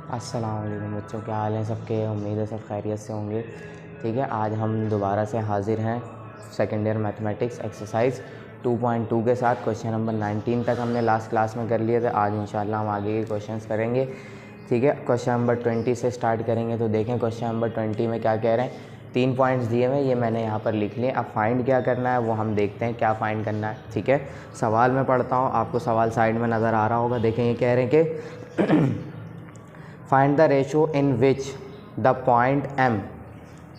अस्सलाम वालेकुम बच्चों, क्या हाल है सबके। उम्मीद है सब खैरियत से होंगे। ठीक है, आज हम दोबारा से हाजिर हैं सेकेंड ईयर मैथमेटिक्स एक्सरसाइज 2.2 के साथ। क्वेश्चन नंबर 19 तक हमने लास्ट क्लास में कर लिए थे। आज इंशाल्लाह हम आगे के क्वेश्चंस करेंगे। ठीक है, क्वेश्चन नंबर 20 से स्टार्ट करेंगे। तो देखें क्वेश्चन नंबर 20 में क्या कह रहे हैं। 3 पॉइंट्स दिए हुए, ये मैंने यहाँ पर लिख लिए। अब फाइंड क्या करना है वो हम देखते हैं क्या फ़ाइंड करना है। ठीक है, सवाल मैं पढ़ता हूँ, आपको सवाल साइड में नज़र आ रहा होगा। देखें ये कह रहे हैं कि find the ratio in which the point M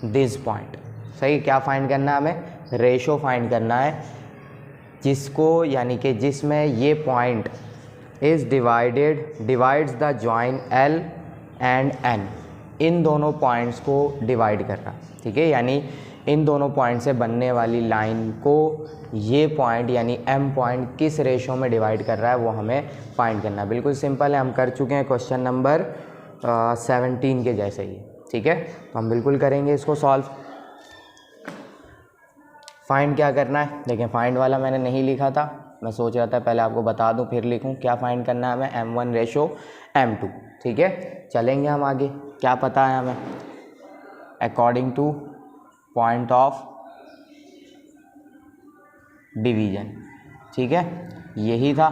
this point. सही, क्या फाइंड करना है हमें, रेशो फाइंड करना है जिसको, यानी कि जिसमें ये point is divides the join L and N. इन दोनों पॉइंट्स को डिवाइड करना। ठीक है, यानी इन दोनों पॉइंट से बनने वाली लाइन को ये पॉइंट यानी एम पॉइंट किस रेशो में डिवाइड कर रहा है वो हमें फाइंड करना। बिल्कुल सिंपल है, हम कर चुके हैं क्वेश्चन नंबर 17 के जैसे ही। ठीक है, तो हम बिल्कुल करेंगे इसको सॉल्व। फाइंड क्या करना है, देखें फाइंड वाला मैंने नहीं लिखा था, मैं सोच रहा था पहले आपको बता दूं फिर लिखूं। क्या फाइंड करना है हमें, m1 रेशो m2। ठीक है, चलेंगे हम आगे। क्या पता है हमें, according two point of division. ठीक है, यही था।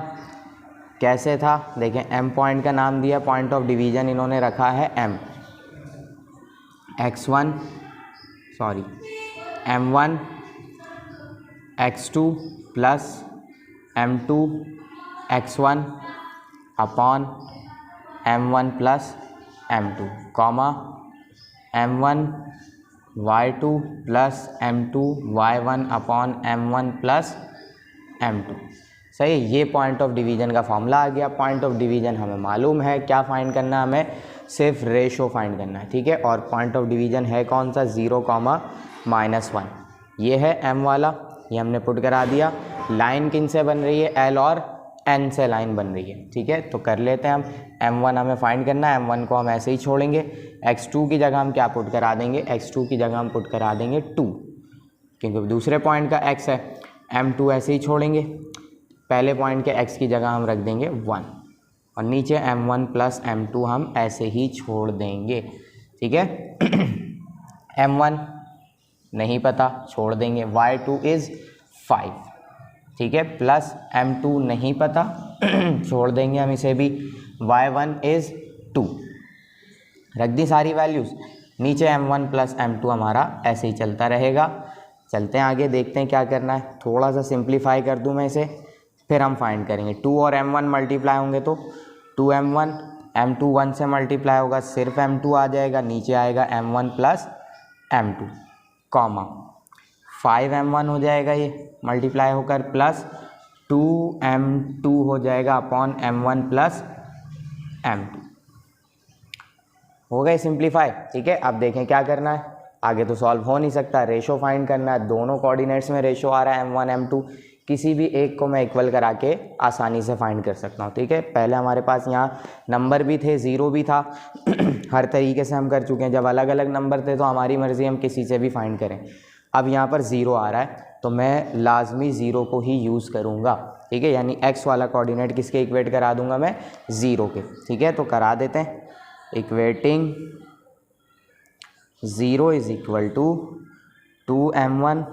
कैसे था, देखें m पॉइंट का नाम दिया, पॉइंट ऑफ डिवीजन इन्होंने रखा है m। m1 x2 plus m2 x1 upon m1 plus m2, comma m1 y2 plus m2 y1 upon m1 plus m2। सही, ये पॉइंट ऑफ डिवीजन का फॉर्मूला आ गया। पॉइंट ऑफ डिवीजन हमें मालूम है, क्या फाइंड करना है हमें, सिर्फ रेशो फाइंड करना है। ठीक है, और पॉइंट ऑफ डिवीजन है कौन सा, 0,-1। ये है m वाला, ये हमने पुट करा दिया। लाइन किन से बन रही है, l और n से लाइन बन रही है। ठीक है, तो कर लेते हैं हम। m1 हमें फाइंड करना है, m1 को हम ऐसे ही छोड़ेंगे। x2 की जगह हम क्या पुट करा देंगे, x2 की जगह हम पुट करा देंगे 2, क्योंकि दूसरे पॉइंट का x है। m2 ऐसे ही छोड़ेंगे, पहले पॉइंट के x की जगह हम रख देंगे 1, और नीचे m1 प्लस m2 हम ऐसे ही छोड़ देंगे। ठीक है m1 नहीं पता, छोड़ देंगे। y2 is 5। ठीक है, प्लस m2 नहीं पता छोड़ देंगे हम इसे भी। y1 इज़ 2, रख दी सारी वैल्यूज़। नीचे m1 प्लस m2 हमारा ऐसे ही चलता रहेगा। चलते हैं आगे, देखते हैं क्या करना है। थोड़ा सा सिंप्लीफाई कर दूं मैं इसे, फिर हम फाइंड करेंगे। 2 और m1 मल्टीप्लाई होंगे तो 2m1, m2 1 से मल्टीप्लाई होगा, सिर्फ m2 आ जाएगा, नीचे आएगा m1 plus m2, comma 5m1 हो जाएगा ये मल्टीप्लाई होकर, प्लस 2m2 हो जाएगा अपॉन m1 प्लस m2। हो गए सिंप्लीफाई। ठीक है, अब देखें क्या करना है। आगे तो सॉल्व हो नहीं सकता, रेशो फाइंड करना है। दोनों कोऑर्डिनेट्स में रेशो आ रहा है m1 m2, किसी भी एक को मैं इक्वल करा के आसानी से फाइंड कर सकता हूँ। ठीक है, पहले हमारे पास यहाँ नंबर भी थे, ज़ीरो भी था हर तरीके से हम कर चुके हैं। जब अलग अलग नंबर थे तो हमारी मर्ज़ी हम किसी से भी फाइंड करें। अब यहाँ पर ज़ीरो आ रहा है तो मैं लाजमी ज़ीरो को ही यूज़ करूँगा। ठीक है, यानी x वाला कोऑर्डिनेट किसके इक्वेट करा दूँगा मैं, ज़ीरो के। ठीक है, तो करा देते हैं। Equating 0 is equal to 2m1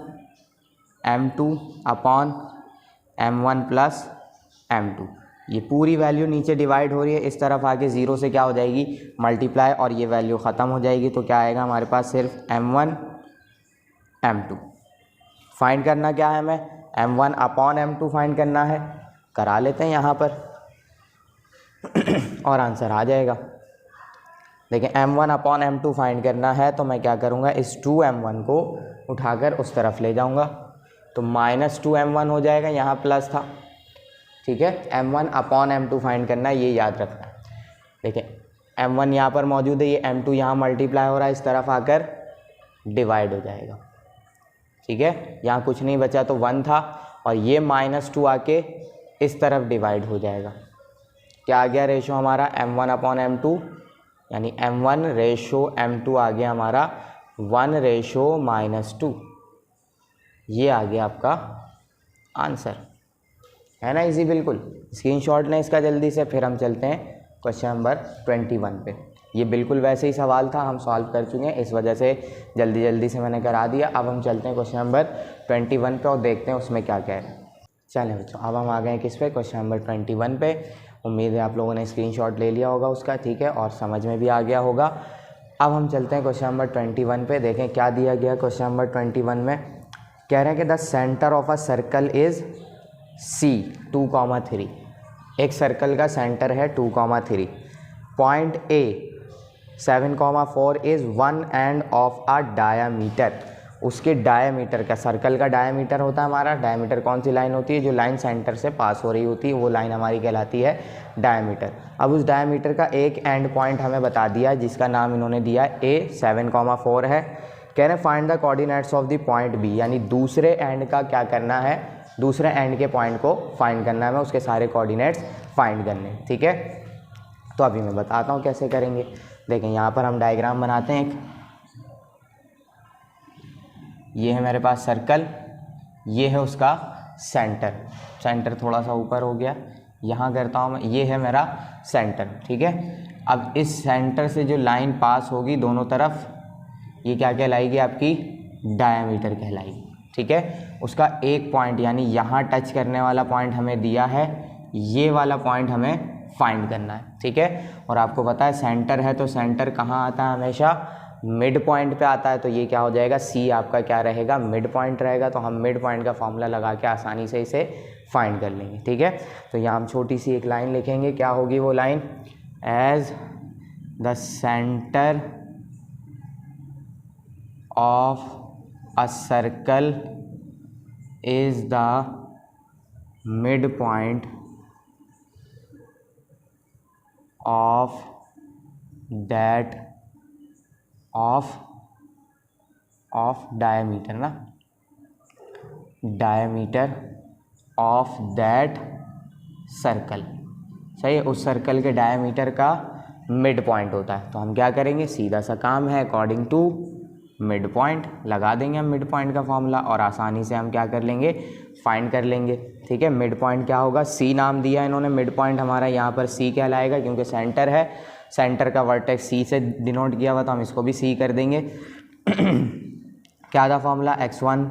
m2 upon m1 plus m2। ये पूरी वैल्यू नीचे डिवाइड हो रही है, इस तरफ आके 0 से क्या हो जाएगी, मल्टीप्लाई, और ये वैल्यू ख़त्म हो जाएगी। तो क्या आएगा हमारे पास, सिर्फ m1 m2। फाइंड करना क्या है हमें, m1 अपॉन m2 फाइंड करना है। करा लेते हैं यहाँ पर और आंसर आ जाएगा। देखिए m1 अपॉन m2 फाइंड करना है, तो मैं क्या करूँगा, इस 2m1 को उठाकर उस तरफ ले जाऊँगा, तो -2m1 हो जाएगा, यहाँ प्लस था। ठीक है, m1 अपॉन m2 फाइंड करना है, ये याद रखना है। देखिए m1 यहाँ पर मौजूद है, ये m2 यहाँ मल्टीप्लाई हो रहा है, इस तरफ आकर डिवाइड हो जाएगा। ठीक है, यहाँ कुछ नहीं बचा तो 1 था, और ये -2 आके इस तरफ डिवाइड हो जाएगा। क्या आ गया रेशो हमारा, m1 अपॉन m2, यानी m1 रेशो m2 आ गया हमारा 1:-2। ये आ गया आपका आंसर, है ना इजी बिल्कुल। स्क्रीनशॉट लें इसका जल्दी से, फिर हम चलते हैं क्वेश्चन नंबर 21 पे। ये बिल्कुल वैसे ही सवाल था, हम सॉल्व कर चुके हैं, इस वजह से जल्दी जल्दी से मैंने करा दिया। अब हम चलते हैं क्वेश्चन नंबर 21 पे और देखते हैं उसमें क्या क्या है। चलें बच्चों, अब हम आ गए हैं किस पे, क्वेश्चन नंबर 21 पे। उम्मीद है आप लोगों ने स्क्रीनशॉट ले लिया होगा उसका, ठीक है, और समझ में भी आ गया होगा। अब हम चलते हैं क्वेश्चन नंबर 21 पे, देखें क्या दिया गया क्वेश्चन नंबर 21 में। कह रहे हैं कि the centre of a circle is C 2,3। एक सर्कल का सेंटर है 2,3। Point A 7,4 is 1 end of a diameter. उसके डायामीटर का, सर्कल का डायामीटर होता है हमारा, डायामीटर कौन सी लाइन होती है, जो लाइन सेंटर से पास हो रही होती है वो लाइन हमारी कहलाती है डायामीटर। अब उस डायामीटर का एक एंड पॉइंट हमें बता दिया है जिसका नाम इन्होंने दिया है A 7,4 है। कह रहे हैं find the coordinates of the point B, यानी दूसरे एंड का क्या करना है, दूसरे एंड के पॉइंट को फाइंड करना है, हमें उसके सारे कोऑर्डिनेट्स फाइंड करने, ठीक है। तो अभी मैं बताता हूँ कैसे करेंगे। देखें यहाँ पर हम डायग्राम बनाते हैं एक, ये है मेरे पास सर्कल, ये है उसका सेंटर, सेंटर थोड़ा सा ऊपर हो गया, यहाँ करता हूँ मैं, ये है मेरा सेंटर, ठीक है। अब इस सेंटर से जो लाइन पास होगी दोनों तरफ, ये क्या कहलाएगी, आपकी डायामीटर कहलाएगी, ठीक है। उसका एक पॉइंट यानी यहाँ टच करने वाला पॉइंट हमें दिया है, ये वाला पॉइंट हमें फाइंड करना है, ठीक है। और आपको पता है सेंटर है तो सेंटर कहाँ आता है, हमेशा मिड पॉइंट पे आता है, तो ये क्या हो जाएगा, C आपका क्या रहेगा, मिड पॉइंट रहेगा। तो हम मिड पॉइंट का फॉर्मूला लगा के आसानी से इसे फाइंड कर लेंगे, ठीक है। तो यहाँ हम छोटी सी एक लाइन लिखेंगे, क्या होगी वो line, as the centre of a circle is the mid point of that of diameter ना, डायमीटर ऑफ दैट सर्कल, सही है। उस सर्कल के डायमीटर का मिड पॉइंट होता है। तो हम क्या करेंगे, सीधा सा काम है, अकॉर्डिंग टू मिड पॉइंट लगा देंगे हम मिड पॉइंट का फॉर्मूला, और आसानी से हम क्या कर लेंगे, फाइंड कर लेंगे, ठीक है। मिड पॉइंट क्या होगा, C नाम दिया है इन्होंने, मिड पॉइंट हमारा यहाँ पर C कहलाएगा क्योंकि सेंटर है, सेंटर का वर्टेक्स C से डिनोट किया हुआ, तो हम इसको भी C कर देंगे। क्या था formula, x1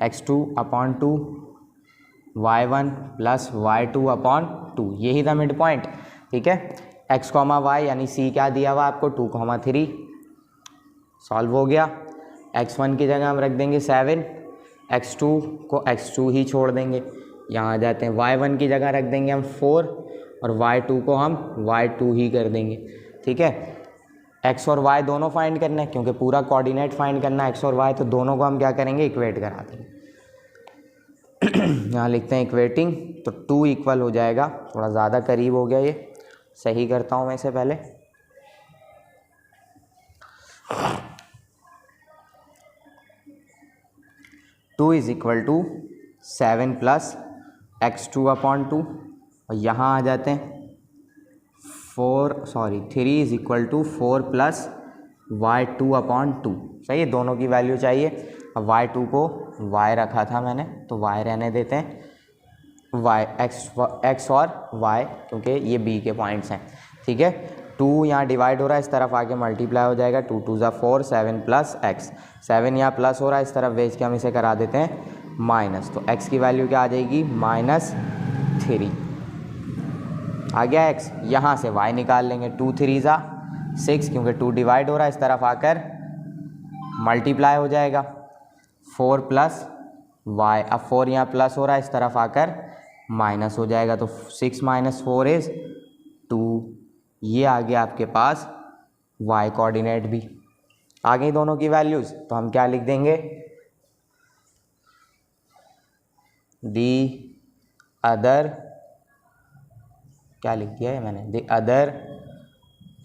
x2 upon 2 y1 plus y2 upon 2, यही था मिड पॉइंट, ठीक है। x, y यानी C क्या दिया हुआ आपको 2,3, सॉल्व हो गया। x1 की जगह हम रख देंगे 7, x2 को x2 ही छोड़ देंगे, यहाँ आ जाते हैं, y1 की जगह रख देंगे हम 4 और y2 को हम y2 ही कर देंगे, ठीक है। x और y दोनों फाइंड करना है क्योंकि पूरा कोऑर्डिनेट फाइंड करना है x और y, तो दोनों को हम क्या करेंगे, इक्वेट करा देंगे। यहाँ लिखते हैं इक्वेटिंग, तो 2 इक्वल हो जाएगा, थोड़ा ज़्यादा करीब हो गया, ये सही करता हूँ मैं इसे पहले। 2 is equal to 7 plus x2 upon 2, और यहाँ आ जाते हैं 3 is equal to 4 plus y2 upon 2, सही है। दोनों की वैल्यू चाहिए। अब y2 को y रखा था मैंने, तो y रहने देते हैं, x और y क्योंकि ये b के पॉइंट्स हैं, ठीक है। 2 यहाँ डिवाइड हो रहा है, इस तरफ आके मल्टीप्लाई हो जाएगा, 2 2 ज़ा 4, 7 प्लस x, 7 यहाँ प्लस हो रहा है, इस तरफ भेज के हम इसे करा देते हैं माइनस, तो x की वैल्यू क्या आ जाएगी, -3 आ गया x। यहाँ से y निकाल लेंगे, 2 3 ज़ा 6 क्योंकि 2 डिवाइड हो रहा है, इस तरफ आकर मल्टीप्लाई हो जाएगा, 4 प्लस y, अब 4 यहाँ प्लस हो रहा है, इस तरफ आकर माइनस हो जाएगा, तो 6 - 4 इज़ 2, ये आ गया आपके पास y कोऑर्डिनेट भी आ गई दोनों की वैल्यूज़। तो हम क्या लिख देंगे, दी अदर, क्या लिख दिया है मैंने, the other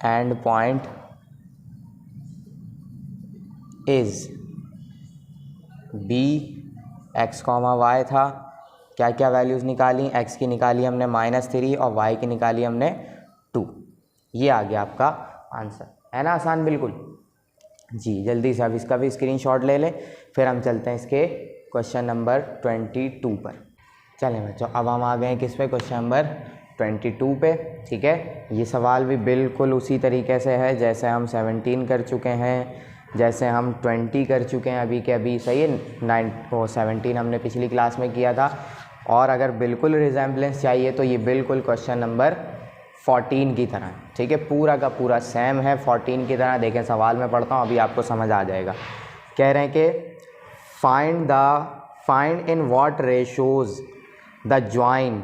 and point is b, x, y था, क्या क्या वैल्यूज़ निकाली, x की निकाली हमने -3 और y की निकाली हमने 2, ये आ गया आपका आंसर, है ना आसान बिल्कुल जी। जल्दी से अब इसका भी स्क्रीनशॉट ले लें, फिर हम चलते हैं इसके क्वेश्चन नंबर 22 पर। चलें बच्चों, अब हम आ गए हैं किस पे, क्वेश्चन नंबर 22 पे। ठीक है, ये सवाल भी बिल्कुल उसी तरीके से है जैसे हम 17 कर चुके हैं, जैसे हम 20 कर चुके हैं अभी के अभी, सही है। 17 हमने पिछली क्लास में किया था। और अगर बिल्कुल रिजेम्बलेंस चाहिए तो ये बिल्कुल क्वेश्चन नंबर 14 की तरह है। ठीक है, पूरा का पूरा सेम है 14 की तरह। देखें सवाल में पढ़ता हूँ, अभी आपको समझ आ जाएगा। कह रहे हैं कि find in what ratios the join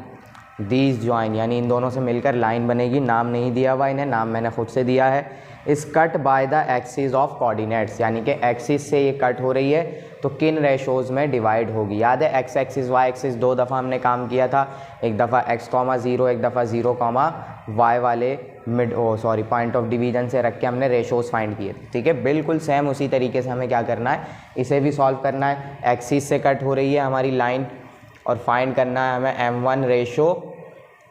these join, यानी इन दोनों से मिलकर लाइन बनेगी। नाम नहीं दिया हुआ इन्हें, नाम मैंने खुद से दिया है। इस cut by the axis of coordinates, यानी कि एक्सिस से ये कट हो रही है तो किन रेशोज़ में डिवाइड होगी। याद है एक्स एक्सिस वाई एक्सिस 2 दफ़ा हमने काम किया था। एक दफ़ा x,0, एक दफ़ा 0,y वाले पॉइंट ऑफ डिवीजन से रख के हमने रेशोज़ फाइंड किए थे। ठीक है, बिल्कुल सेम उसी तरीके से हमें क्या करना है, इसे भी सॉल्व करना है। एक्सिस से कट हो रही है हमारी लाइन और फाइंड करना है हमें m1 रेशो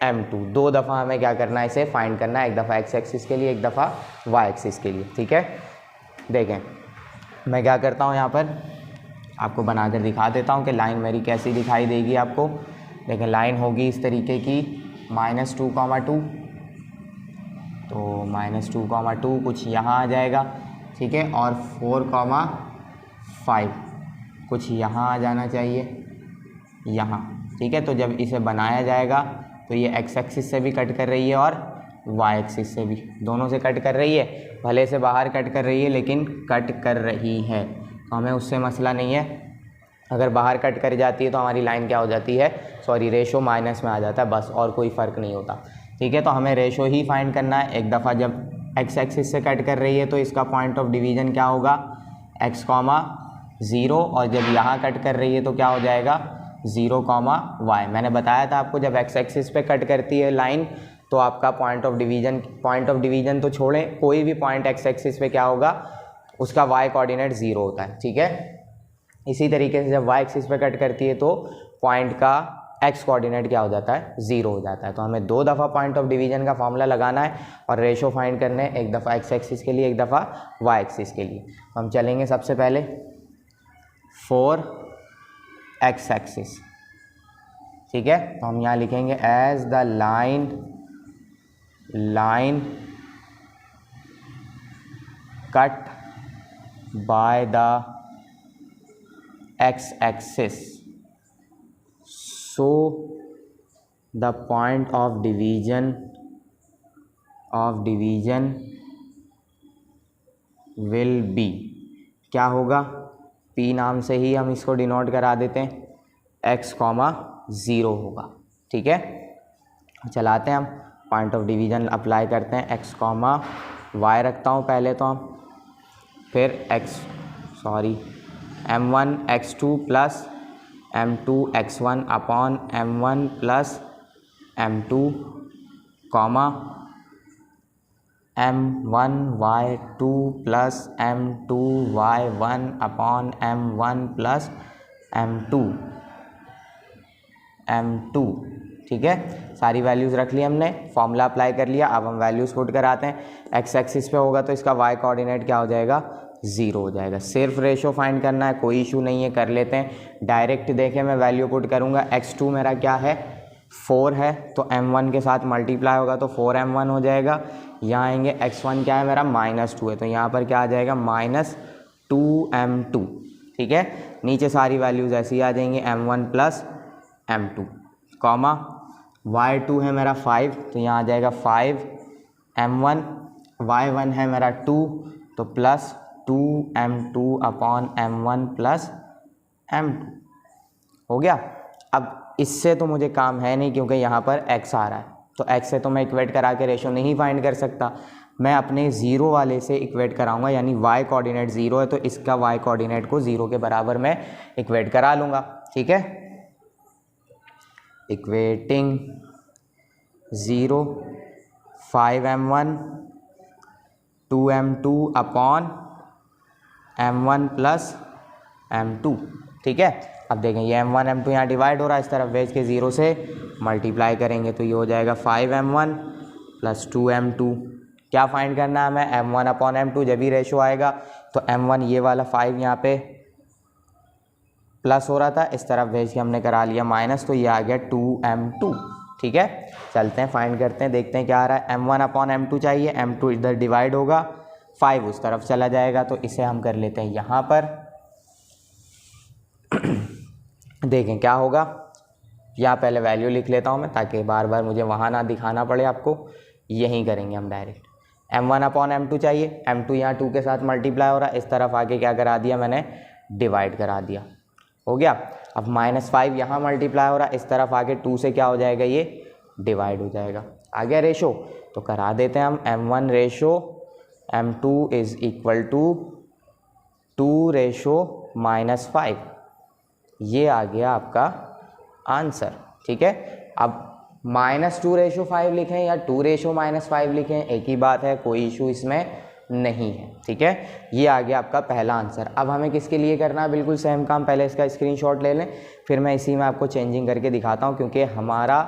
m2। 2 दफ़ा हमें क्या करना है, इसे फाइंड करना है। एक दफ़ा x एक्सिस के लिए, एक दफ़ा y एक्सिस के लिए। ठीक है, देखें मैं क्या करता हूँ, यहाँ पर आपको बनाकर दिखा देता हूँ कि लाइन मेरी कैसी दिखाई देगी आपको। देखें लाइन होगी इस तरीके की, -2,2, तो -2,2 कुछ यहाँ आ जाएगा। ठीक है, और 4,5 कुछ यहाँ आ जाना चाहिए, यहाँ। ठीक है, तो जब इसे बनाया जाएगा तो ये x एक्सिस से भी कट कर रही है और y एक्सिस से भी, दोनों से कट कर रही है। भले से बाहर कट कर रही है लेकिन कट कर रही है, तो हमें उससे मसला नहीं है। अगर बाहर कट कर जाती है तो हमारी लाइन क्या हो जाती है, रेशो माइनस में आ जाता है, बस और कोई फ़र्क नहीं होता। ठीक है, तो हमें रेशो ही फाइंड करना है। एक दफ़ा जब x एक्सिस से कट कर रही है तो इसका पॉइंट ऑफ डिवीज़न क्या होगा, x, 0, और जब यहाँ कट कर रही है तो क्या हो जाएगा 0,y। मैंने बताया था आपको जब x एक्सिस पे कट करती है लाइन तो आपका पॉइंट ऑफ डिवीज़न तो छोड़ें, कोई भी पॉइंट x एक्सिस पे क्या होगा, उसका y कोऑर्डिनेट 0 होता है। ठीक है, इसी तरीके से जब y एक्सिस पे कट करती है तो पॉइंट का x कोऑर्डिनेट क्या हो जाता है, 0 हो जाता है। तो हमें 2 दफ़ा पॉइंट ऑफ डिवीज़न का फॉर्मूला लगाना है और रेशो फाइंड करने हैं, एक दफ़ा x एक्सिस के लिए, एक दफ़ा y एक्सिस के लिए। तो हम चलेंगे सबसे पहले 4x एक्सिस। ठीक है, तो हम यहाँ लिखेंगे as the line cut by the x axis, so the point of division will be, क्या होगा, P नाम से ही हम इसको डिनोट करा देते हैं, x, 0 होगा। ठीक है, चलाते हैं हम, पॉइंट ऑफ डिवीज़न अप्लाई करते हैं। x, y रखता हूँ पहले तो हम, फिर m1 x2 plus m2 x1 upon m1 plus m2, m1 y2 plus m2 y1 upon m1 plus m2। ठीक है, सारी वैल्यूज़ रख ली हमने, फॉर्मूला अप्लाई कर लिया। अब हम वैल्यूज़ पुट कराते हैं। x एक्सिस पे होगा तो इसका y कोऑर्डिनेट क्या हो जाएगा, 0 हो जाएगा। सिर्फ रेशो फाइंड करना है, कोई इशू नहीं है, कर लेते हैं डायरेक्ट। देखें मैं वैल्यू पुट करूँगा, x2 मेरा क्या है, 4 है, तो m1 के साथ मल्टीप्लाई होगा तो 4m1 हो जाएगा। यहाँ आएंगे x1 क्या है मेरा, -2 है, तो यहाँ पर क्या आ जाएगा, -2m2। ठीक है, नीचे सारी वैल्यूज़ ऐसी ही आ जाएंगी, m1 प्लस m2, y2 है मेरा 5, तो यहाँ आ जाएगा 5m1, y1 है मेरा 2, तो plus 2m2 upon m1 plus m2 हो गया। अब इससे तो मुझे काम है नहीं क्योंकि यहाँ पर x आ रहा है, तो x से तो मैं इक्वेट करा के रेशो नहीं फाइंड कर सकता। मैं अपने 0 वाले से इक्वेट कराऊंगा, यानी y कोऑर्डिनेट 0 है तो इसका y कोऑर्डिनेट को 0 के बराबर मैं इक्वेट करा लूँगा। ठीक है, equating 0, 5m1 2m2 upon m1 plus m2। ठीक है, अब देखें ये m1 m2 यहाँ डिवाइड हो रहा है, इस तरफ भेज के 0 से मल्टीप्लाई करेंगे तो ये हो जाएगा 5m1 प्लस 2m2। क्या फाइंड करना है हमें, m1 अपॉन m2। जब भी रेशो आएगा तो m1 ये वाला 5 यहाँ पे प्लस हो रहा था, इस तरफ भेज के हमने करा लिया माइनस, तो ये आ गया 2m2। ठीक है, चलते हैं फाइंड करते हैं, देखते हैं क्या आ रहा है। m1 अपॉन m2 चाहिए, m2 इधर डिवाइड होगा, 5 उस तरफ चला जाएगा, तो इसे हम कर लेते हैं यहाँ पर। देखें क्या होगा, यहाँ पहले वैल्यू लिख लेता हूँ मैं ताकि बार बार मुझे वहाँ ना दिखाना पड़े आपको, यहीं करेंगे हम डायरेक्ट। m1 अपॉन m2 चाहिए, m2 यहाँ 2 के साथ मल्टीप्लाई हो रहा है, इस तरफ आके क्या करा दिया मैंने, डिवाइड करा दिया, हो गया। अब -5 यहाँ मल्टीप्लाई हो रहा है, इस तरफ आके 2 से क्या हो जाएगा, ये डिवाइड हो जाएगा। आ गया रेशो, तो करा देते हैं हम m1 ratio m2 is equal to 2 ratio -5, ये आ गया आपका आंसर, ठीक है। अब -2 रेशो 5 लिखें या 2 रेशो -5 लिखें, एक ही बात है, कोई इशू इसमें नहीं है, ठीक है। ये आ गया आपका पहला आंसर। अब हमें किसके लिए करना है, बिल्कुल सेम काम, पहले इसका स्क्रीनशॉट ले लें, फिर मैं इसी में आपको चेंजिंग करके दिखाता हूँ, क्योंकि हमारा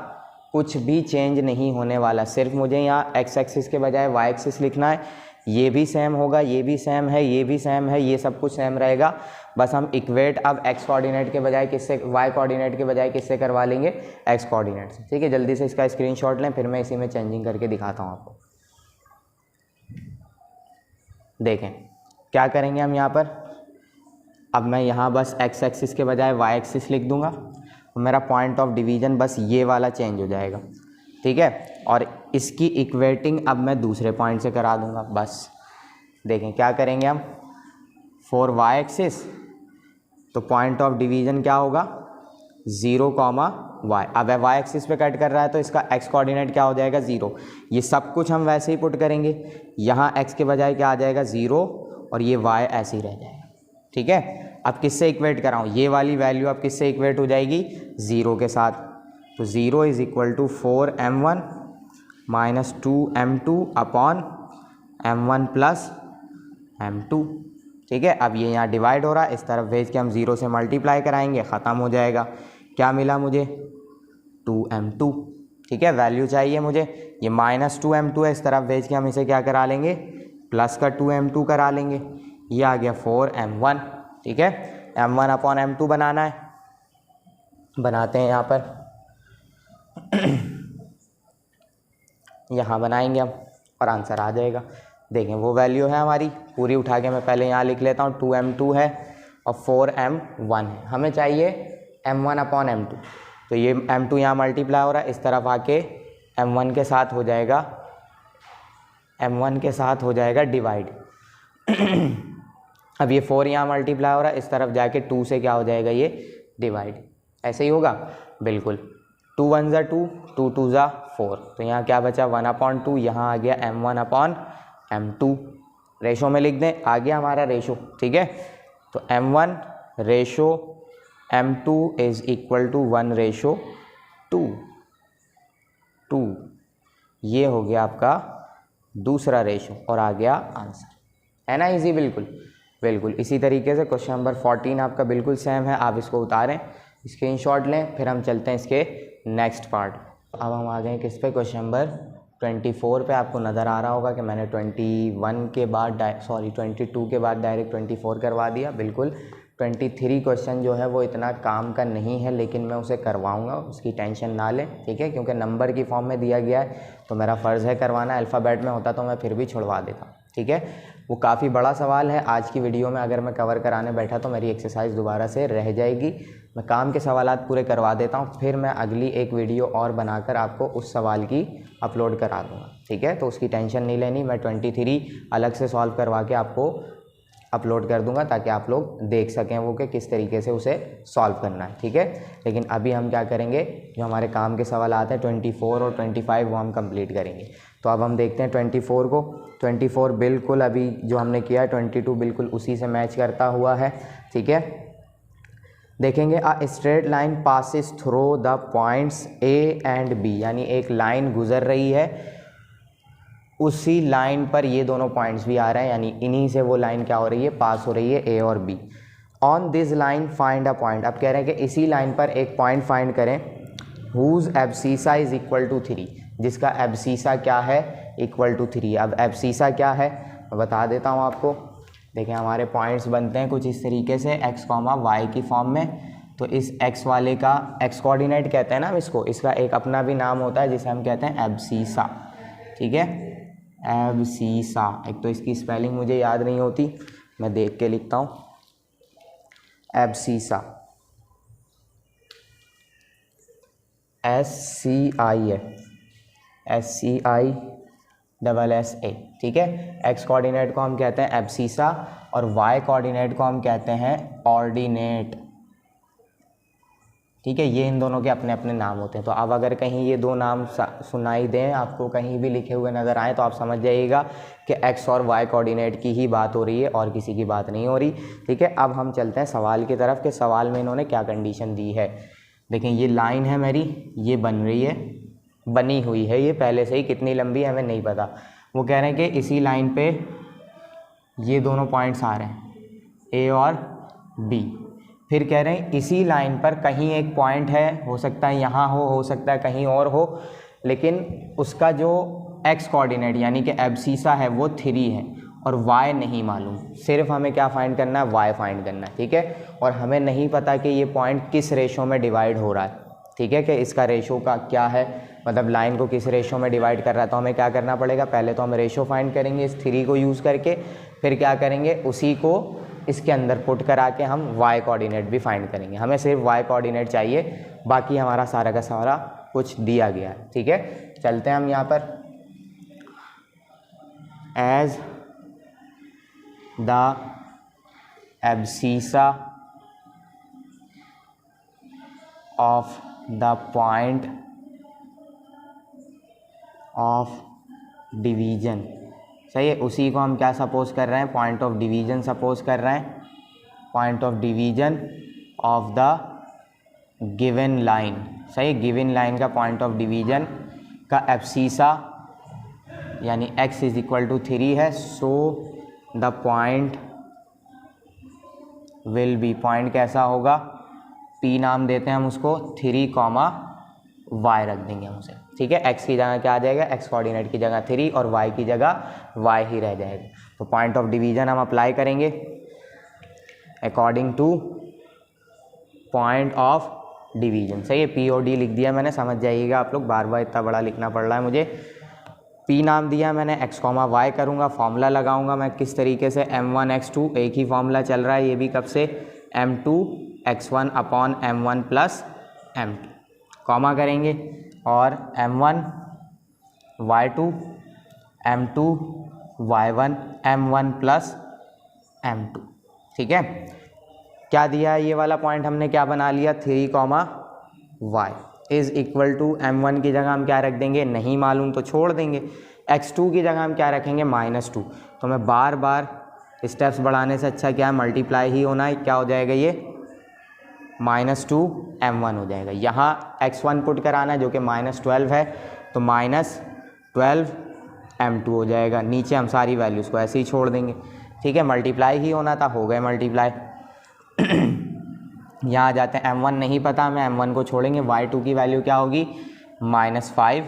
कुछ भी चेंज नहीं होने वाला, सिर्फ मुझे यहाँ x एक्सिस के बजाय y एक्सिस लिखना है, ये भी सेम होगा, ये भी सेम है, ये भी सेम है, ये सब कुछ सेम रहेगा, बस हम इक्वेट अब x कोऑर्डिनेट के बजाय किससे, y कोऑर्डिनेट के बजाय किससे करवा लेंगे, x कोऑर्डिनेट से, ठीक है। जल्दी से इसका स्क्रीनशॉट लें, फिर मैं इसी में चेंजिंग करके दिखाता हूँ आपको। देखें क्या करेंगे हम यहाँ पर, अब मैं यहाँ बस x एक्सिस के बजाय y एक्सिस लिख दूँगा, मेरा पॉइंट ऑफ डिवीज़न बस ये वाला चेंज हो जाएगा, ठीक है। और इसकी इक्वेटिंग अब मैं दूसरे पॉइंट से करा दूँगा, बस देखें क्या करेंगे हम, 4y एक्सिस, तो पॉइंट ऑफ डिवीज़न क्या होगा, 0, y। अब y एक्सिस पे कट कर रहा है तो इसका x कोऑर्डिनेट क्या हो जाएगा, 0। ये सब कुछ हम वैसे ही पुट करेंगे, यहाँ x के बजाय क्या आ जाएगा, 0, और ये y ऐसे ही रह जाएगा, ठीक है। अब किससे इक्वेट कराऊँ, ये वाली वैल्यू अब किससे इक्वेट हो जाएगी, 0 के साथ, तो 0 is equal to 4m1 minus 2m2 upon m1 plus m2, ठीक है। अब ये यहाँ डिवाइड हो रहा है, इस तरफ भेज के हम 0 से मल्टीप्लाई कराएंगे, ख़त्म हो जाएगा। क्या मिला मुझे, 2m2, ठीक है। वैल्यू चाहिए मुझे, ये -2m2 है, इस तरफ भेज के हम इसे क्या करा लेंगे, प्लस का 2m2 करा लेंगे, ये आ गया 4m1, ठीक है। m1 अपॉन m2 बनाना है, बनाते हैं यहाँ पर यहाँ बनाएंगे हम और आंसर आ जाएगा। देखें वो वैल्यू है हमारी पूरी, उठा के मैं पहले यहाँ लिख लेता हूँ, 2m2 है और 4m1 है, हमें चाहिए m1 अपॉन m2, तो ये m2 यहाँ मल्टीप्लाई हो रहा है, इस तरफ आके m1 के साथ हो जाएगा, m1 के साथ हो जाएगा डिवाइड। अब ये 4 यहाँ मल्टीप्लाई हो रहा है, इस तरफ जाके 2 से क्या हो जाएगा, ये डिवाइड, ऐसे ही होगा बिल्कुल। 2 1 ज़ा 2, 2 2 ज़ा 4, तो यहाँ क्या बचा, 1/2, यहाँ आ गया m1 अपॉन m2, रेशो में लिख दें, आ गया हमारा रेशो, ठीक है। तो m1 ratio m2 is equal to 1:2, ये हो गया आपका दूसरा रेशो और आ गया आंसर, है ना, इजी, बिल्कुल बिल्कुल। इसी तरीके से क्वेश्चन नंबर 14 आपका बिल्कुल सेम है, आप इसको उतारें, स्क्रीनशॉट लें, फिर हम चलते हैं इसके नेक्स्ट पार्ट। अब हम आ गए किस पे, क्वेश्चन नंबर 24 पे। आपको नज़र आ रहा होगा कि मैंने 21 के बाद 22 के बाद डायरेक्ट 24 करवा दिया, बिल्कुल। 23 क्वेश्चन जो है वो इतना काम का नहीं है, लेकिन मैं उसे करवाऊंगा, उसकी टेंशन ना लें, ठीक है, क्योंकि नंबर की फॉर्म में दिया गया है तो मेरा फ़र्ज़ है करवाना। अल्फ़ाबेट में होता तो मैं फिर भी छुड़वा देता, ठीक है। वो काफ़ी बड़ा सवाल है, आज की वीडियो में अगर मैं कवर कराने बैठा तो मेरी एक्सरसाइज दोबारा से रह जाएगी। मैं काम के सवालात पूरे करवा देता हूँ, फिर मैं अगली एक वीडियो और बनाकर आपको उस सवाल की अपलोड करा दूँगा, ठीक है। तो उसकी टेंशन नहीं लेनी, मैं 23 अलग से सॉल्व करवा के आपको अपलोड कर दूंगा ताकि आप लोग देख सकें वो कि किस तरीके से उसे सॉल्व करना है, ठीक है। लेकिन अभी हम क्या करेंगे, जो हमारे काम के सवाल आते हैं 24 और 25 वो हम कंप्लीट करेंगे। तो अब हम देखते हैं 24 को। 24 बिल्कुल अभी जो हमने किया है 22 बिल्कुल उसी से मैच करता हुआ है, ठीक है। देखेंगे a straight line passes through the points A and B, यानी एक लाइन गुजर रही है, उसी लाइन पर ये दोनों पॉइंट्स भी आ रहे हैं, यानी इन्हीं से वो लाइन क्या हो रही है, पास हो रही है, ए और B. On this line find a point, अब कह रहे हैं कि इसी लाइन पर एक पॉइंट फाइंड करें, whose abscissa is equal to 3, जिसका एब्सीसा क्या है, इक्वल टू 3। अब एब्सीसा क्या है मैं बता देता हूँ आपको। देखें हमारे पॉइंट्स बनते हैं कुछ इस तरीके से, x, y की फॉर्म में। तो इस x वाले का x कोऑर्डिनेट कहते हैं ना हम इसको, इसका एक अपना भी नाम होता है जिसे हम कहते हैं एब्सीसा। ठीक है, एब्सीसा। एक तो इसकी स्पेलिंग मुझे याद नहीं होती, मैं देख के लिखता हूँ, एब्सीसा, SCI है, SCISSA। ठीक है, x कोऑर्डिनेट को हम कहते हैं एब्सीसा और y कोऑर्डिनेट को हम कहते हैं ऑर्डिनेट। ठीक है, ये इन दोनों के अपने अपने नाम होते हैं। तो अब अगर कहीं ये दो नाम सुनाई दें आपको, कहीं भी लिखे हुए नज़र आए, तो आप समझ जाइएगा कि x और y कोऑर्डिनेट की ही बात हो रही है और किसी की बात नहीं हो रही। ठीक है, अब हम चलते हैं सवाल की तरफ कि सवाल में इन्होंने क्या कंडीशन दी है। देखें, ये लाइन है मेरी, ये बन रही है, बनी हुई है ये पहले से ही, कितनी लंबी है हमें नहीं पता। वो कह रहे हैं कि इसी लाइन पे ये दोनों पॉइंट्स आ रहे हैं, A और B। फिर कह रहे हैं इसी लाइन पर कहीं एक पॉइंट है, हो सकता है यहाँ हो सकता है कहीं और हो, लेकिन उसका जो x कोऑर्डिनेट यानी कि एब्सीसा है वो 3 है और y नहीं मालूम। सिर्फ हमें क्या फाइंड करना है, y फाइंड करना है। ठीक है, और हमें नहीं पता कि ये पॉइंट किस रेशो में डिवाइड हो रहा है। ठीक है, कि इसका रेशो का क्या है, मतलब लाइन को किस रेशो में डिवाइड कर रहा है। तो हमें क्या करना पड़ेगा, पहले तो हम रेशो फाइंड करेंगे इस 3 को यूज़ करके, फिर क्या करेंगे, उसी को इसके अंदर पुट करा के हम y कोऑर्डिनेट भी फाइंड करेंगे। हमें सिर्फ y कोऑर्डिनेट चाहिए, बाकी हमारा सारा का सारा कुछ दिया गया है। ठीक है, चलते हैं हम यहाँ पर। As the abscissa of the point of division, सही है, उसी को हम क्या सपोज कर रहे हैं, पॉइंट ऑफ डिवीजन सपोज कर रहे हैं, point of division of the given line. सही, गिवन लाइन का पॉइंट ऑफ डिवीजन का एब्सीसा यानी x = 3 है। सो the point will be, point कैसा होगा, P नाम देते हैं हम उसको, 3, y रख देंगे हम उसे। ठीक है, x की जगह क्या आ जाएगा, x कोऑर्डिनेट की जगह 3 और y की जगह y ही रह जाएगा। तो पॉइंट ऑफ डिवीजन हम अप्लाई करेंगे according two point of division. सही है, P और D लिख दिया मैंने, समझ जाइएगा आप लोग, बार बार इतना बड़ा लिखना पड़ रहा है मुझे। P नाम दिया मैंने, x, y करूँगा, फॉर्मूला लगाऊंगा मैं किस तरीके से, m1 x2, एक ही फॉर्मूला चल रहा है ये भी कब से, m2 x1 upon m1 plus m2, comma करेंगे और m1 y2 m2 y1 m1 plus m2। ठीक है, क्या दिया है ये वाला पॉइंट, हमने क्या बना लिया, 3, y is equal to m1 की जगह हम क्या रख देंगे, नहीं मालूम तो छोड़ देंगे, x2 की जगह हम क्या रखेंगे, -2। तो मैं बार बार स्टेप्स बढ़ाने से अच्छा क्या है, मल्टीप्लाई ही होना है, क्या हो जाएगा ये, -2 m1 हो जाएगा। यहाँ x1 पुट कराना है जो कि -12 है, तो -12 m2 हो जाएगा। नीचे हम सारी वैल्यूज़ को ऐसे ही छोड़ देंगे। ठीक है, मल्टीप्लाई ही होना था, हो गए मल्टीप्लाई। यहाँ आ जाते हैं, m1 नहीं पता हमें, m1 को छोड़ेंगे, y2 की वैल्यू क्या होगी, -5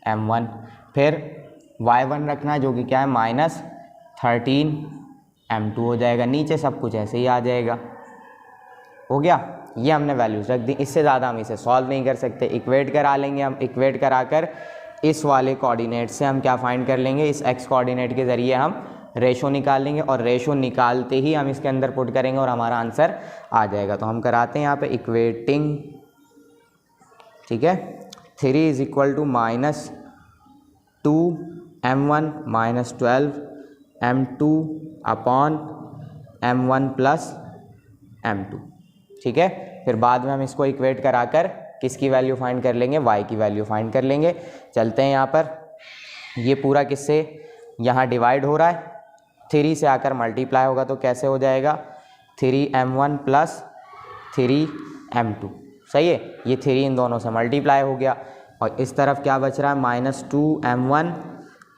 m1, फिर y1 रखना जो कि क्या है, -13 m2 हो जाएगा। नीचे सब कुछ ऐसे ही आ जाएगा, हो गया। ये हमने वैल्यूज़ रख दी, इससे ज़्यादा हम इसे सॉल्व नहीं कर सकते, इक्वेट करा लेंगे हम। इक्वेट कराकर इस वाले कोऑर्डिनेट से हम क्या फाइंड कर लेंगे, इस x कोऑर्डिनेट के ज़रिए हम रेशो निकाल लेंगे और रेशो निकालते ही हम इसके अंदर पुट करेंगे और हमारा आंसर आ जाएगा। तो हम कराते हैं यहाँ पे इक्वेटिंग। ठीक है, 3 = -2 m1 -12 m2 upon m1 plus m2। ठीक है, फिर बाद में हम इसको इक्वेट कराकर किसकी वैल्यू फाइंड कर लेंगे, y की वैल्यू फाइंड कर लेंगे। चलते हैं यहाँ पर, ये पूरा किससे यहाँ डिवाइड हो रहा है, 3 से आकर मल्टीप्लाई होगा तो कैसे हो जाएगा, 3m1 प्लस 3m2। सही है, ये 3 इन दोनों से मल्टीप्लाई हो गया और इस तरफ क्या बच रहा है, -2m1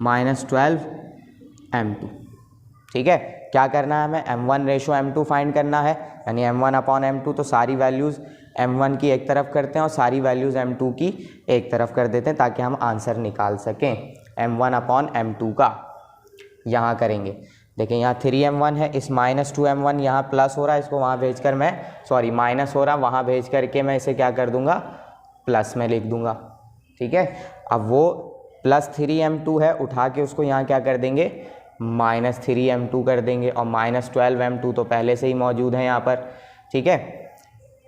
-12m2। ठीक है, क्या करना है हमें, m1 रेशो m2 फाइंड करना है, यानी m1 अपॉन m2। तो सारी वैल्यूज़ m1 की एक तरफ करते हैं और सारी वैल्यूज़ m2 की एक तरफ कर देते हैं ताकि हम आंसर निकाल सकें। m1 अपॉन m2 का यहाँ करेंगे देखिए यहाँ 3m1 है, इस -2m1 यहाँ प्लस हो रहा है, इसको वहाँ भेज कर मैं माइनस हो रहा, वहाँ भेज करके मैं इसे क्या कर दूँगा, प्लस में लिख दूँगा। ठीक है, अब वो +3m2 है, उठा के उसको यहाँ क्या कर देंगे, -3m2 कर देंगे, और -12m2 तो पहले से ही मौजूद है यहाँ पर। ठीक है,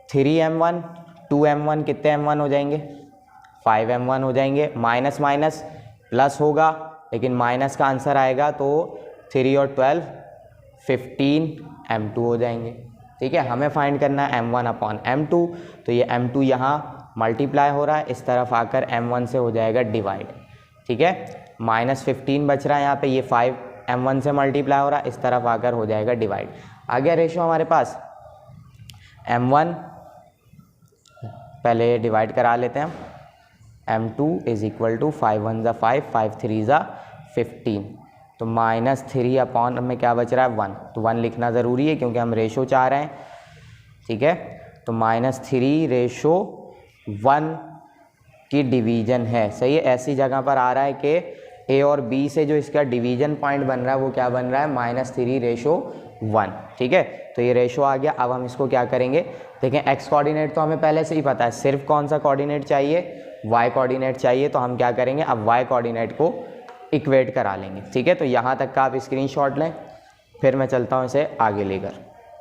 3m1 2m1 कितने m1 हो जाएंगे, 5m1 हो जाएंगे, माइनस माइनस प्लस होगा, लेकिन माइनस का आंसर आएगा तो 3 और 12 15m2 हो जाएंगे। ठीक है, हमें फाइंड करना है m1/m2, तो ये m2 यहाँ मल्टीप्लाई हो रहा है, इस तरफ आकर m1 से हो जाएगा डिवाइड। ठीक है, -15 बच रहा है यहाँ पे, ये 5m1 से मल्टीप्लाई हो रहा है, इस तरफ आकर हो जाएगा डिवाइड। आ गया रेशो हमारे पास, m1 पहले डिवाइड करा लेते हैं हम, m2 = 5 1 ज़ा 5 5 3 ज़ा 15, तो -3 अपॉन में क्या बच रहा है 1, तो 1 लिखना ज़रूरी है क्योंकि हम रेशो चाह रहे हैं। ठीक है, तो -3 रेशो 1 की डिवीज़न है। सही है, ऐसी जगह पर आ रहा है कि ए और बी से जो इसका डिवीज़न पॉइंट बन रहा है वो क्या बन रहा है, -3/1। ठीक है, तो ये रेशो आ गया। अब हम इसको क्या करेंगे, देखें एक्स कोऑर्डिनेट तो हमें पहले से ही पता है, सिर्फ कौन सा कोऑर्डिनेट चाहिए, वाई कोऑर्डिनेट चाहिए, तो हम क्या करेंगे, अब वाई कोऑर्डिनेट को इक्वेट करा लेंगे। ठीक है, तो यहाँ तक का आप स्क्रीनशॉट लें, फिर मैं चलता हूँ इसे आगे लेकर।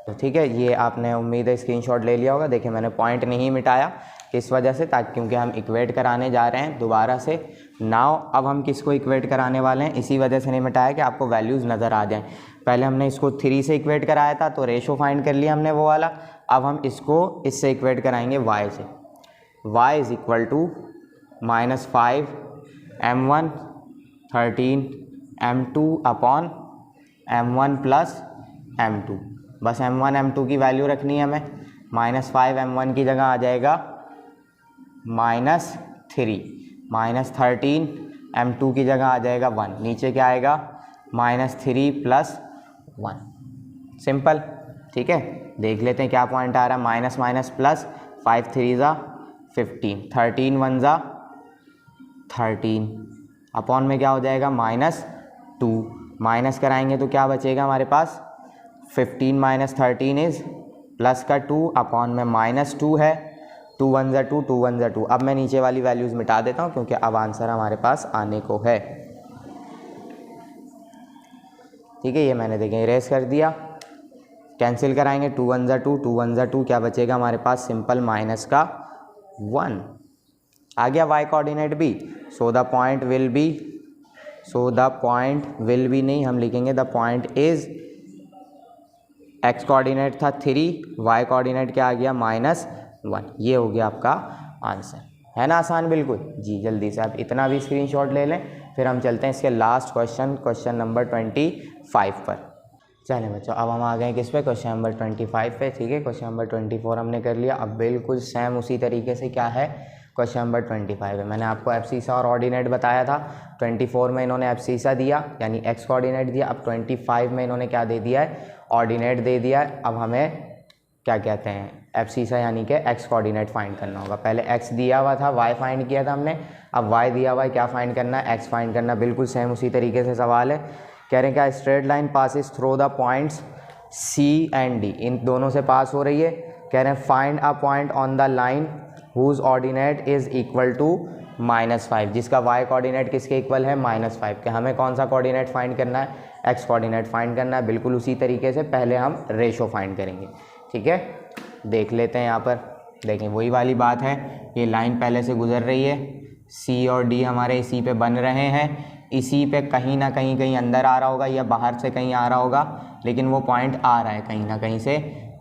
तो ठीक है, ये आपने उम्मीद है स्क्रीनशॉट ले लिया होगा। देखिए मैंने पॉइंट नहीं मिटाया, किस वजह से, ताकि क्योंकि हम इक्वेट कराने जा रहे हैं दोबारा से। नाउ अब हम किसको इक्वेट कराने वाले हैं, इसी वजह से नहीं मिटाया कि आपको वैल्यूज़ नज़र आ जाएं। पहले हमने इसको 3 से इक्वेट कराया था, तो रेशो फाइंड कर लिया हमने वो वाला। अब हम इसको इससे इक्वेट कराएंगे y से, y = -5m1 13m2/m1 + m2। बस m1 m2 की वैल्यू रखनी है हमें, -5m1 की जगह आ जाएगा -3, -13m2 की जगह आ जाएगा 1, नीचे क्या आएगा -3 + 1, सिंपल। ठीक है, देख लेते हैं क्या पॉइंट आ रहा है, माइनस माइनस प्लस, 5 3 ज़ा 15, 13 1 ज़ा 13, अपॉन में क्या हो जाएगा -2, माइनस कराएंगे तो क्या बचेगा हमारे पास, 15 - 13 इज़ प्लस का 2, अपॉन में -2 है, 2 1 ज़ा 2 2 1 ज़ा 2। अब मैं नीचे वाली वैल्यूज़ मिटा देता हूँ क्योंकि अब आंसर हमारे पास आने को है। ठीक है, ये मैंने देखें इरेज कर दिया, कैंसिल कराएंगे, 2 1 ज़ा 2 2 1 ज़ा 2, क्या बचेगा हमारे पास, सिंपल -1 आ गया y कोऑर्डिनेट भी। सो द पॉइंट विल बी नहीं, हम लिखेंगे the point is, x coordinate था 3, y कोऑर्डिनेट क्या आ गया -1। ये हो गया आपका आंसर, है ना आसान बिल्कुल जी। जल्दी से आप इतना भी स्क्रीनशॉट ले लें, फिर हम चलते हैं इसके लास्ट क्वेश्चन नंबर 25 पर। चलें बच्चों, अब हम आ गए किस पे, क्वेश्चन नंबर 25 पे। ठीक है, क्वेश्चन नंबर 24 हमने कर लिया, अब बिल्कुल सेम उसी तरीके से क्या है, क्वेश्चन नंबर 25 है। मैंने आपको एब्सीसा और ऑर्डिनेट बताया था, 24 में इन्होंने एब्सीसा दिया यानी एक्स कोऑर्डिनेट दिया, अब 25 में इन्होंने क्या दे दिया है, ऑर्डिनेट दे दिया है। अब हमें क्या कहते हैं, एब्सीसा यानी कि एक्स कोऑर्डिनेट फाइंड करना होगा। पहले एक्स दिया हुआ था, वाई फाइंड किया था हमने, अब वाई दिया हुआ है, क्या फाइंड करना है, एक्स फाइंड करना। बिल्कुल सेम उसी तरीके से सवाल है। कह रहे हैं क्या, straight line passes through the points C and D, इन दोनों से पास हो रही है। कह रहे हैं find a point on the line whose ordinate is equal to -5, जिसका y कोऑर्डिनेट किसके इक्वल है, -5 के। हमें कौन सा कोऑर्डिनेट फाइंड करना है, x कोऑर्डिनेट फाइंड करना है। बिल्कुल उसी तरीके से पहले हम रेशो फाइंड करेंगे। ठीक है, देख लेते हैं यहाँ पर, देखें वही वाली बात है, ये लाइन पहले से गुजर रही है, C और D हमारे इसी पे बन रहे हैं, इसी पे कहीं ना कहीं अंदर आ रहा होगा या बाहर से कहीं आ रहा होगा, लेकिन वो पॉइंट आ रहा है कहीं ना कहीं से,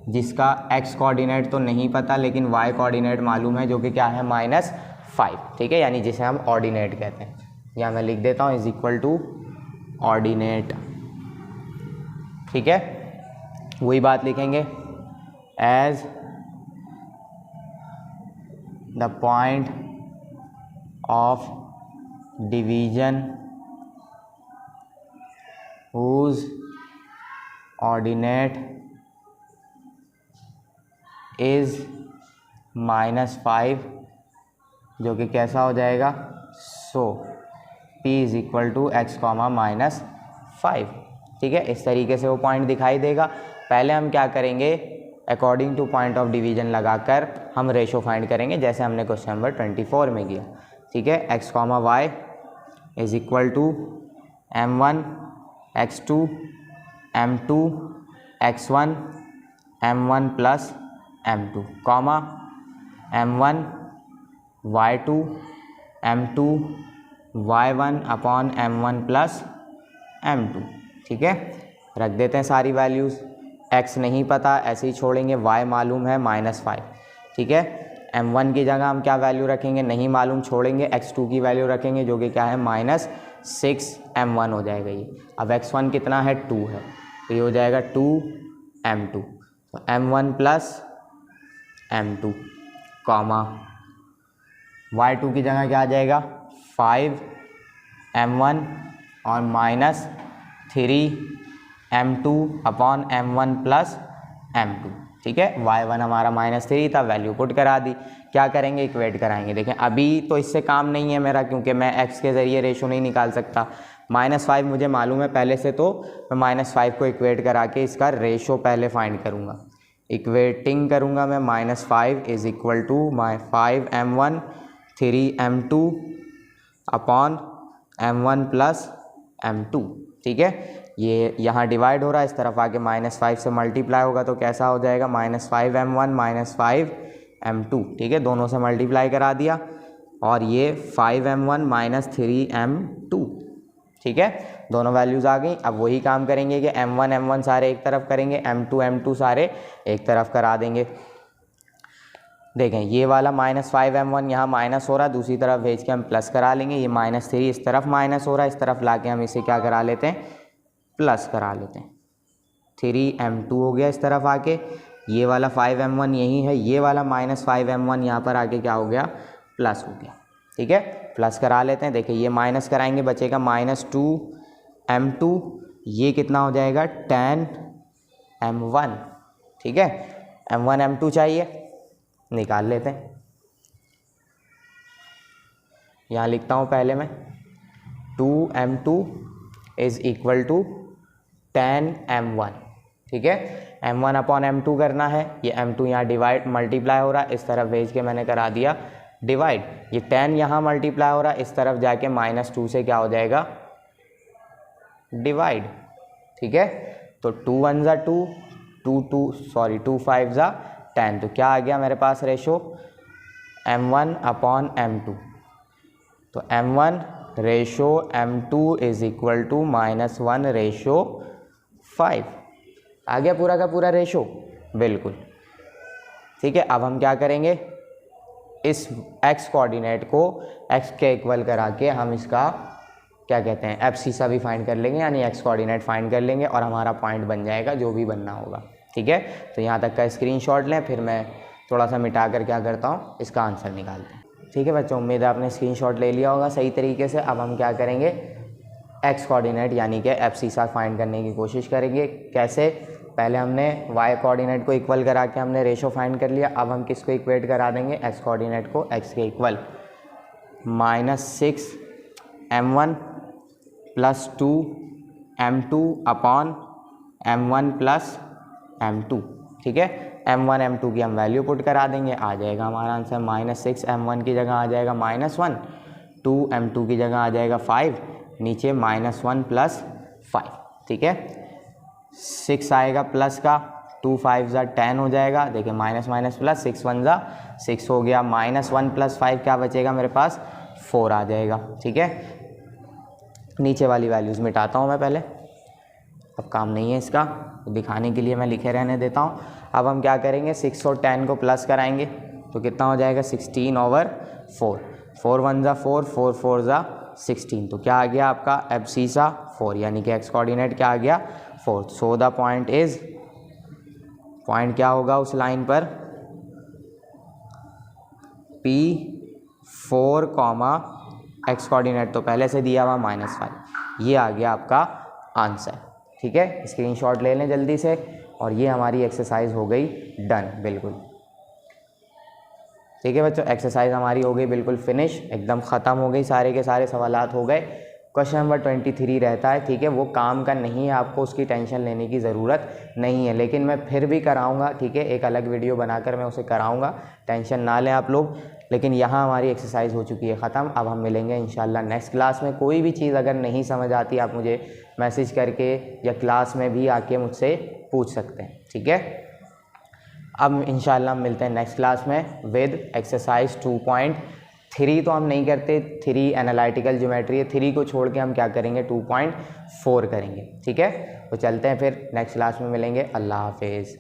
जिसका x कोऑर्डिनेट तो नहीं पता लेकिन y कोऑर्डिनेट मालूम है, जो कि क्या है -5। ठीक है, यानी जिसे हम ऑर्डिनेट कहते हैं। यहाँ मैं लिख देता हूँ इज इक्वल टू ऑर्डिनेट। ठीक है, वही बात लिखेंगे, as the point of division whose ordinate is -5, जो कि कैसा हो जाएगा, सो P = x, -5। ठीक है, इस तरीके से वो पॉइंट दिखाई देगा। पहले हम क्या करेंगे, according two point of division लगाकर हम रेशो फाइंड करेंगे, जैसे हमने क्वेश्चन नंबर 24 में किया। ठीक है, x, y is equal to m1 x2 m2 x1 m1 plus m2 comma m1 y2 m2 y1 upon m1 plus m2। ठीक है, रख देते हैं सारी वैल्यूज़। x नहीं पता, ऐसे ही छोड़ेंगे। y मालूम है -5। ठीक है, m1 की जगह हम क्या वैल्यू रखेंगे, नहीं मालूम, छोड़ेंगे। x2 की वैल्यू रखेंगे जो कि क्या है -6 m1 हो जाएगा ये। अब x1 कितना है, 2 है, तो ये हो जाएगा 2 m2। तो m1 plus m2 comma y2 की जगह क्या आ जाएगा 5 m1 और -3 m2 upon m1 plus m2। ठीक है, y1 हमारा -3 था, वैल्यू पुट करा दी। क्या करेंगे, इक्वेट कराएंगे। देखें अभी तो इससे काम नहीं है मेरा, क्योंकि मैं x के ज़रिए रेशो नहीं निकाल सकता। -5 मुझे मालूम है पहले से, तो मैं -5 को इक्वेट करा के इसका रेशो पहले फाइंड करूँगा। इक्वेटिंग करूँगा मैं, -5 is equal to 5 m1 3 m2 upon m1 plus m2। ठीक है, ये यहाँ डिवाइड हो रहा है, इस तरफ आके -5 से मल्टीप्लाई होगा तो कैसा हो जाएगा -5 m1 -5 m2। ठीक है, दोनों से मल्टीप्लाई करा दिया और ये 5 m1 -3 m2। ठीक है, दोनों वैल्यूज़ आ गई। अब वही काम करेंगे कि m1 सारे एक तरफ करेंगे, m2 सारे एक तरफ करा देंगे। देखें ये वाला -5 m1 यहाँ माइनस हो रहा है, दूसरी तरफ भेज के हम प्लस करा लेंगे। ये -3 इस तरफ माइनस हो रहा है, इस तरफ ला के हम इसे क्या करा लेते हैं, प्लस करा लेते हैं। 3 m2 हो गया इस तरफ आके, ये वाला 5 m1 यही है, ये वाला -5 m1 यहाँ पर आके क्या हो गया, प्लस हो गया। ठीक है, प्लस करा लेते हैं। देखिए ये माइनस कराएंगे, बचेगा -2 m2, ये कितना हो जाएगा 10 m1। ठीक है, m1 m2 चाहिए, निकाल लेते हैं। यहाँ लिखता हूँ पहले मैं, 2 m2 is equal to 10 m1। ठीक है, m1 अपॉन m2 करना है। ये m2 यहाँ डिवाइड मल्टीप्लाई हो रहा है, इस तरफ भेज के मैंने करा दिया डिवाइड। ये 10 यहाँ मल्टीप्लाई हो रहा है, इस तरफ जाके -2 से क्या हो जाएगा, डिवाइड। ठीक है, तो 2 1 ज़ा 2, 2 5 ज़ा 10, तो क्या आ गया मेरे पास रेशो m1 अपॉन m2। तो m1 ratio m2 is equal to -1 ratio 5। आ गया पूरा का पूरा रेशो, बिल्कुल। ठीक है, अब हम क्या करेंगे, इस x कोऑर्डिनेट को x के इक्वल करा के हम इसका क्या कहते हैं, एब्सिसा भी फाइंड कर लेंगे, यानी x कोऑर्डिनेट फाइंड कर लेंगे और हमारा पॉइंट बन जाएगा जो भी बनना होगा। ठीक है, तो यहाँ तक का स्क्रीनशॉट लें, फिर मैं थोड़ा सा मिटा कर क्या करता हूँ, इसका आंसर निकालते हैं। ठीक है बच्चों, उम्मीद है आपने स्क्रीनशॉट ले लिया होगा सही तरीके से। अब हम क्या करेंगे, x कोऑर्डिनेट यानी कि एब्सिसा फाइंड करने की कोशिश करेंगे। कैसे, पहले हमने y कोऑर्डिनेट को इक्वल करा के हमने रेशो फाइंड कर लिया, अब हम किसको इक्वेट करा देंगे, x कोऑर्डिनेट को x के equal. -6 m1 plus 2 m2 upon m1 plus m2। ठीक है, m1 m2 की हम वैल्यू पुट करा देंगे, आ जाएगा हमारा आंसर -6 m1 की जगह आ जाएगा -1, 2 m2 की जगह आ जाएगा 5, नीचे -1 प्लस 5। ठीक है, 6 आएगा प्लस का, 2 5 ज़ा 10 हो जाएगा। देखिए माइनस माइनस प्लस, 6 1 ज़ा 6 हो गया, -1 प्लस 5 क्या बचेगा मेरे पास, 4 आ जाएगा। ठीक है, नीचे वाली वैल्यूज़ मिटाता हूँ मैं पहले, अब काम नहीं है इसका, दिखाने के लिए मैं लिखे रहने देता हूँ। अब हम क्या करेंगे, 6 और 10 को प्लस कराएंगे तो कितना हो जाएगा 16/4, 4 1 ज़ा 4, 4 4 ज़ा 16, तो क्या आ गया आपका एब्सिसा 4, यानी कि x कोऑर्डिनेट क्या आ गया 4। सो द पॉइंट इज, पॉइंट क्या होगा उस लाइन पर, P4, x कोऑर्डिनेट तो पहले से दिया हुआ -5, ये आ गया आपका आंसर। ठीक है, स्क्रीनशॉट ले लें जल्दी से, और ये हमारी एक्सरसाइज हो गई डन, बिल्कुल। ठीक है बच्चों, एक्सरसाइज हमारी हो गई बिल्कुल फिनिश, एकदम ख़त्म हो गई, सारे के सारे सवालात हो गए क्वेश्चन नंबर 23 रहता है, ठीक है। वो काम का नहीं है, आपको उसकी टेंशन लेने की ज़रूरत नहीं है, लेकिन मैं फिर भी कराऊंगा, ठीक है। एक अलग वीडियो बनाकर मैं उसे कराऊंगा, टेंशन ना लें आप लोग। लेकिन यहाँ हमारी एक्सरसाइज हो चुकी है ख़त्म। अब हम मिलेंगे इंशाल्लाह नेक्स्ट क्लास में। कोई भी चीज़ अगर नहीं समझ आती आप मुझे मैसेज करके या क्लास में भी आके मुझसे पूछ सकते हैं, ठीक है। अब इंशाल्लाह मिलते हैं नेक्स्ट क्लास में विद एक्सरसाइज 2.3। तो हम नहीं करते, 3 एनालिटिकल ज्योमेट्री है, 3 को छोड़ के हम क्या करेंगे 2.4 करेंगे, ठीक है। तो चलते हैं फिर नेक्स्ट क्लास में मिलेंगे। अल्लाह हाफिज़।